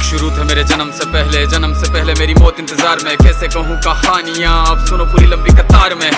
शुरू थे मेरे जन्म से पहले मेरी मौत इंतजार में। कैसे कहूँ कहानियाँ, अब सुनो पूरी लंबी कतार में।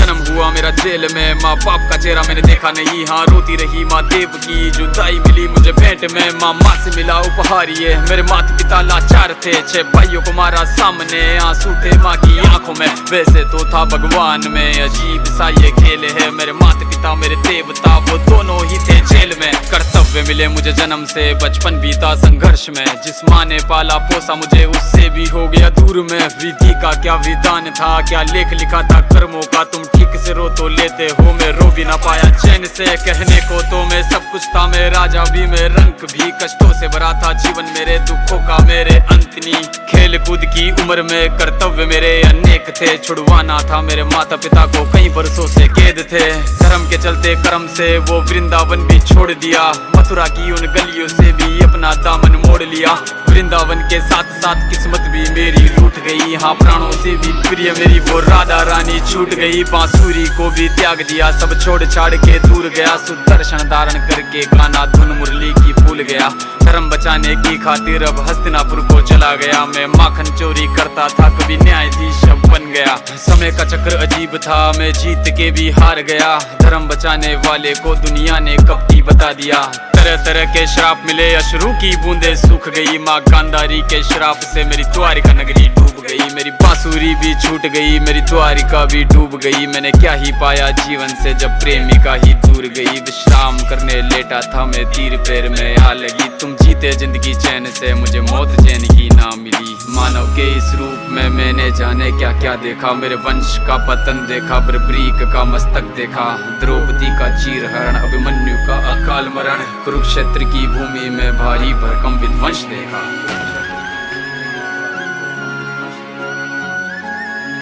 जन्म हुआ मेरा जेल में, माँ बाप का चेहरा मैंने देखा नहीं। हाँ रोती रही माँ देव की, जुदाई मिली मुझे भेंट में। माँ से मिला उपहार ये, मेरे माता पिता लाचार थे। 6 भाइयों को मारा सामने, आंसू थे माँ की आंखों में। वैसे तो था भगवान में, अजीब सा ये खेल है। मेरे माता पिता मेरे देवता, वो दोनों ही थे जेल में। कर्तव्य मिले मुझे जन्म से, बचपन बीता संघर्ष में। जिस माँ ने पाला पोसा मुझे, उससे भी हो गया दूर में। विधि का क्या विधान था, क्या लेख लिखा था कर्मों का। तुम ठीक से रो तो लेते हो, मैं रो भी ना पाया चैन से। कहने को तो मैं सब कुछ था, मैं राजा भी, मैं रंक भी। कष्टों से भरा था जीवन मेरे, दुखों का मेरे अंत नहीं। खेल कूद की उम्र में कर्तव्य मेरे अनेक थे। छुड़वाना था मेरे माता पिता को, कई बरसों से कैद थे। धर्म के चलते कर्म से वो वृंदावन भी छोड़ दिया। मथुरा की उन गलियों से भी अपना दामन मोड़ लिया। वृंदावन के साथ साथ किस्मत भी मेरी रूठ गई। हाँ प्राणों से भी प्रिय मेरी वो राधा रानी छूट गई। बांसुरी को भी त्याग दिया, सब छोड़ छाड़ के दूर गया। सुदर्शन धारण करके गाना धुन मुरली की भूल गया। धर्म बचाने की खातिर अब हस्तिनापुर को चला गया। मैं माखन चोरी करता था, कभी न्यायाधीश बन गया। समय का चक्र अजीब था, मैं जीत के भी हार गया। धर्म बचाने वाले को दुनिया ने कपटी बता दिया। तरह तरह के श्राप मिले, अश्रु की बूंदे सूख गई। माँ गांधारी के श्राप से मेरी द्वारिका नगरी डूब गई। मेरी बांसुरी भी छूट गई, मेरी द्वारिका भी डूब गई। मैंने क्या ही पाया जीवन से, जब प्रेमिका ही दूर गई। विश्राम करने लेटा था मैं, तीर पैर में आ लगी। तुम जीते जिंदगी चैन से, मुझे मौत चैन की ना मिली। मानव के इस रूप में मैंने जाने क्या क्या देखा। मेरे वंश का पतन देखा, बर्बरीक का मस्तक देखा। द्रौपदी का चीरहरण, अभिमन्यु का अकाल मरण। कुरुक्षेत्र की भूमि में भारी भरकम विध्वंस देखा।